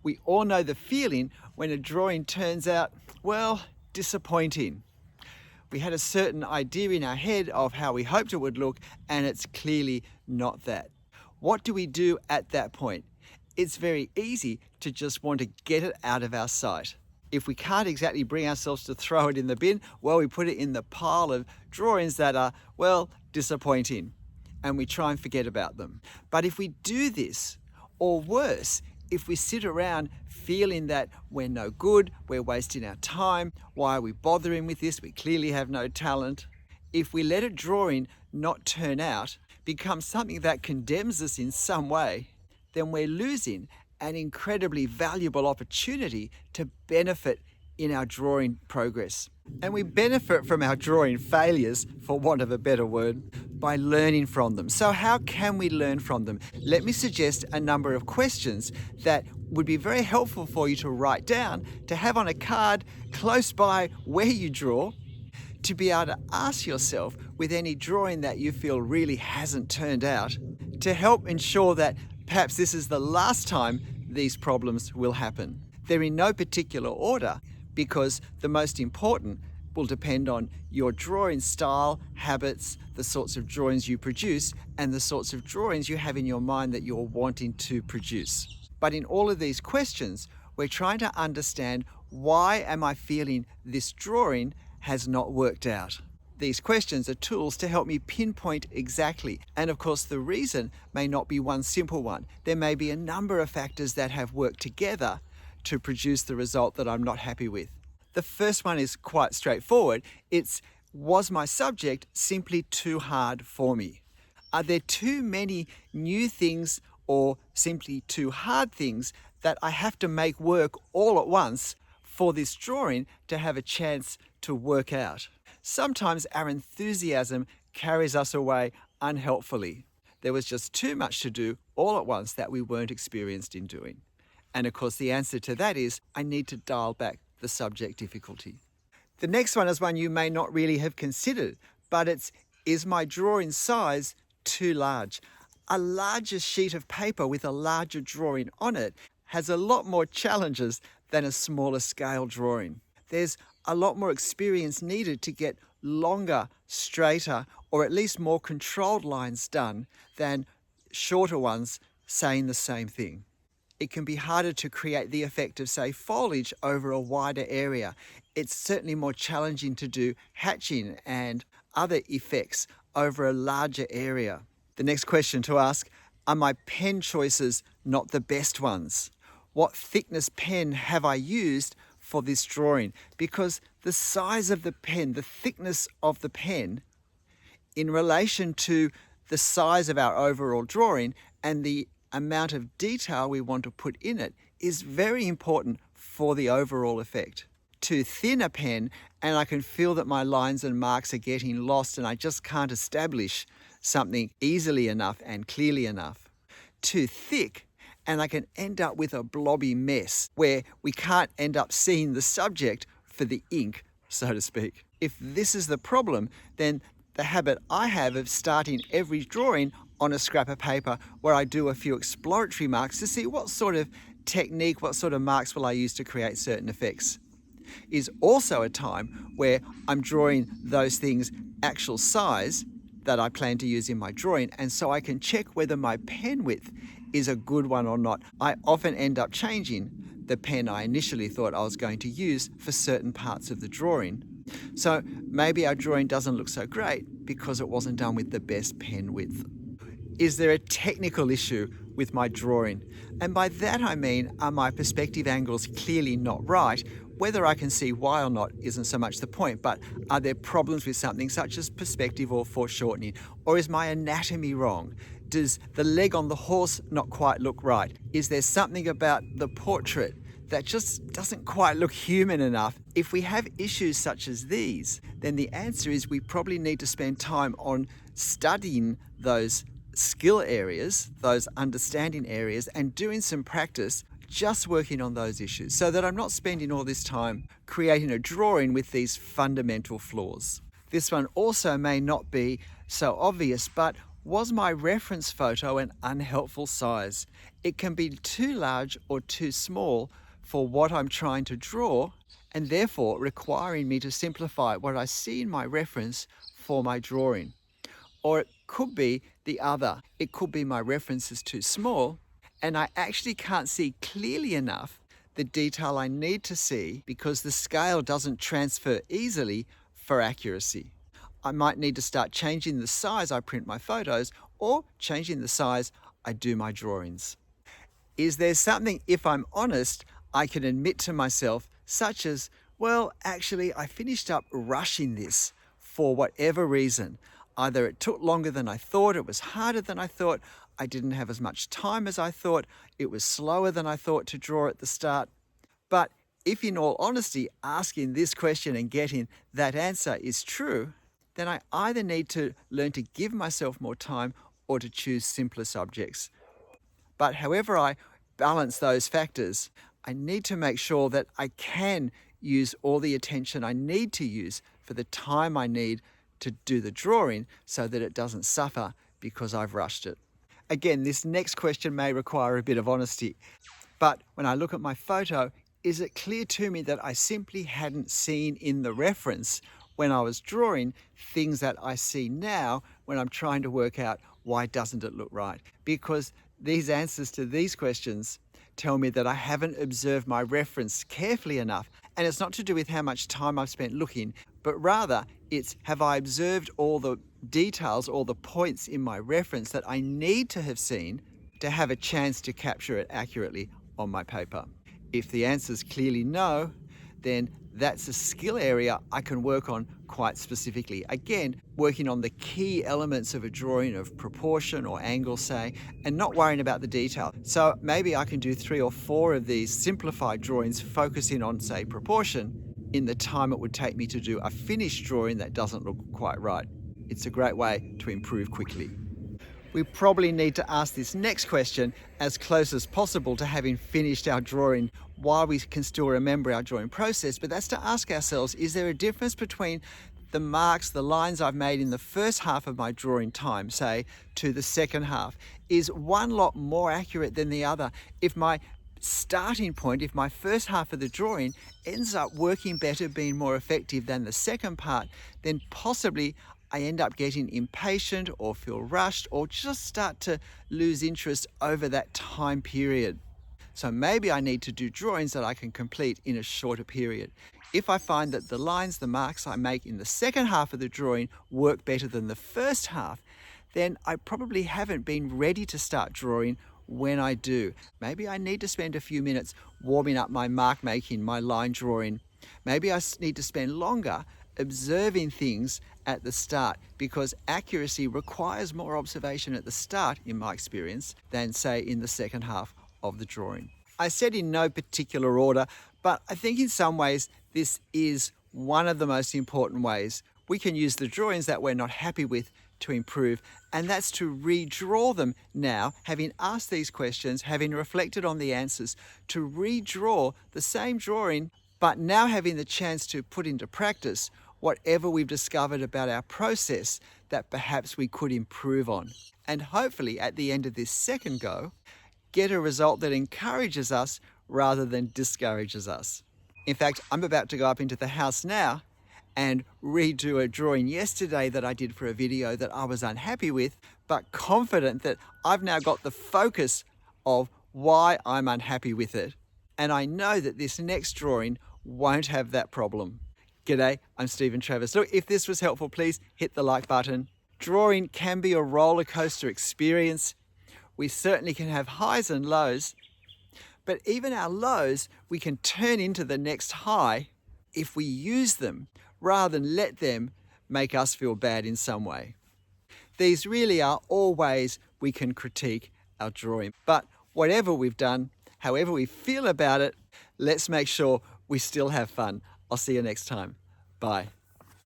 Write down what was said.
We all know the feeling when a drawing turns out, well, disappointing. We had a certain idea in our head of how we hoped it would look, and it's clearly not that. What do we do at that point? It's very easy to just want to get it out of our sight. If we can't exactly bring ourselves to throw it in the bin, well, we put it in the pile of drawings that are, well, disappointing, and we try and forget about them. But if we do this, or worse, if we sit around feeling that we're no good, we're wasting our time, why are we bothering with this? We clearly have no talent. If we let a drawing not turn out, become something that condemns us in some way, then we're losing an incredibly valuable opportunity to benefit in our drawing progress. And we benefit from our drawing failures, for want of a better word, by learning from them. So how can we learn from them? Let me suggest a number of questions that would be very helpful for you to write down, to have on a card close by where you draw, to be able to ask yourself with any drawing that you feel really hasn't turned out, to help ensure that perhaps this is the last time these problems will happen. They're in no particular order, because the most important will depend on your drawing style, habits, the sorts of drawings you produce, and the sorts of drawings you have in your mind that you're wanting to produce. But in all of these questions, we're trying to understand, why am I feeling this drawing has not worked out? These questions are tools to help me pinpoint exactly. And of course, the reason may not be one simple one. There may be a number of factors that have worked together to produce the result that I'm not happy with. The first one is quite straightforward. Was my subject simply too hard for me? Are there too many new things or simply too hard things that I have to make work all at once for this drawing to have a chance to work out? Sometimes our enthusiasm carries us away unhelpfully. There was just too much to do all at once that we weren't experienced in doing. And of course, the answer to that is, I need to dial back the subject difficulty. The next one is one you may not really have considered, but is my drawing size too large? A larger sheet of paper with a larger drawing on it has a lot more challenges than a smaller scale drawing. There's a lot more experience needed to get longer, straighter, or at least more controlled lines done than shorter ones saying the same thing. It can be harder to create the effect of, say, foliage over a wider area. It's certainly more challenging to do hatching and other effects over a larger area. The next question to ask, are my pen choices not the best ones? What thickness pen have I used for this drawing? Because the size of the pen, the thickness of the pen, in relation to the size of our overall drawing and the amount of detail we want to put in it, is very important for the overall effect. Too thin a pen, and I can feel that my lines and marks are getting lost and I just can't establish something easily enough and clearly enough. Too thick, and I can end up with a blobby mess where we can't end up seeing the subject for the ink, so to speak. If this is the problem, then the habit I have of starting every drawing on a scrap of paper where I do a few exploratory marks to see what sort of technique, what sort of marks will I use to create certain effects, is also a time where I'm drawing those things actual size that I plan to use in my drawing, and so I can check whether my pen width is a good one or not. I often end up changing the pen I initially thought I was going to use for certain parts of the drawing. So maybe our drawing doesn't look so great because it wasn't done with the best pen width. Is there a technical issue with my drawing? And by that I mean, are my perspective angles clearly not right? Whether I can see why or not isn't so much the point, but are there problems with something such as perspective or foreshortening? Or is my anatomy wrong? Does the leg on the horse not quite look right? Is there something about the portrait that just doesn't quite look human enough? If we have issues such as these, then the answer is we probably need to spend time on studying those skill areas, those understanding areas, and doing some practice just working on those issues, so that I'm not spending all this time creating a drawing with these fundamental flaws. This one also may not be so obvious, but Was my reference photo an unhelpful size? It can be too large or too small for what I'm trying to draw, and therefore requiring me to simplify what I see in my reference for my drawing. Or it could be the other. It could be my reference is too small and I actually can't see clearly enough the detail I need to see because the scale doesn't transfer easily for accuracy. I might need to start changing the size I print my photos or changing the size I do my drawings. Is there something, if I'm honest, I can admit to myself, such as, well, actually, I finished up rushing this for whatever reason. Either it took longer than I thought, it was harder than I thought, I didn't have as much time as I thought, it was slower than I thought to draw at the start. But if in all honesty, asking this question and getting that answer is true, then I either need to learn to give myself more time or to choose simpler subjects. But however I balance those factors, I need to make sure that I can use all the attention I need to use for the time I need to do the drawing so that it doesn't suffer because I've rushed it. Again, this next question may require a bit of honesty, but when I look at my photo, is it clear to me that I simply hadn't seen in the reference when I was drawing things that I see now when I'm trying to work out why doesn't it look right? Because these answers to these questions tell me that I haven't observed my reference carefully enough. And it's not to do with how much time I've spent looking, but rather it's have I observed all the details, all the points in my reference that I need to have seen to have a chance to capture it accurately on my paper. If the answer is clearly no, then that's a skill area I can work on quite specifically. Again, working on the key elements of a drawing of proportion or angle, say, and not worrying about the detail. So maybe I can do 3 or 4 of these simplified drawings focusing on, say, proportion in the time it would take me to do a finished drawing that doesn't look quite right. It's a great way to improve quickly. We probably need to ask this next question as close as possible to having finished our drawing while we can still remember our drawing process, but that's to ask ourselves, is there a difference between the marks, the lines I've made in the first half of my drawing time, say, to the second half? Is one lot more accurate than the other? If my starting point, if my first half of the drawing ends up working better, being more effective than the second part, then possibly I end up getting impatient or feel rushed or just start to lose interest over that time period. So maybe I need to do drawings that I can complete in a shorter period. If I find that the lines, the marks I make in the second half of the drawing work better than the first half, then I probably haven't been ready to start drawing when I do. Maybe I need to spend a few minutes warming up my mark making, my line drawing. Maybe I need to spend longer observing things at the start, because accuracy requires more observation at the start, in my experience, than say in the second half of the drawing. I said in no particular order, but I think in some ways this is one of the most important ways we can use the drawings that we're not happy with to improve, and that's to redraw them now, having asked these questions, having reflected on the answers, to redraw the same drawing, but now having the chance to put into practice whatever we've discovered about our process that perhaps we could improve on. And hopefully at the end of this second go, get a result that encourages us rather than discourages us. In fact, I'm about to go up into the house now and redo a drawing yesterday that I did for a video that I was unhappy with, but confident that I've now got the focus of why I'm unhappy with it. And I know that this next drawing won't have that problem. G'day, I'm Stephen Travers. Look, if this was helpful, please hit the like button. Drawing can be a roller coaster experience. We certainly can have highs and lows, but even our lows we can turn into the next high if we use them rather than let them make us feel bad in some way. These really are all ways we can critique our drawing. But whatever we've done, however we feel about it, let's make sure we still have fun. I'll see you next time. Bye.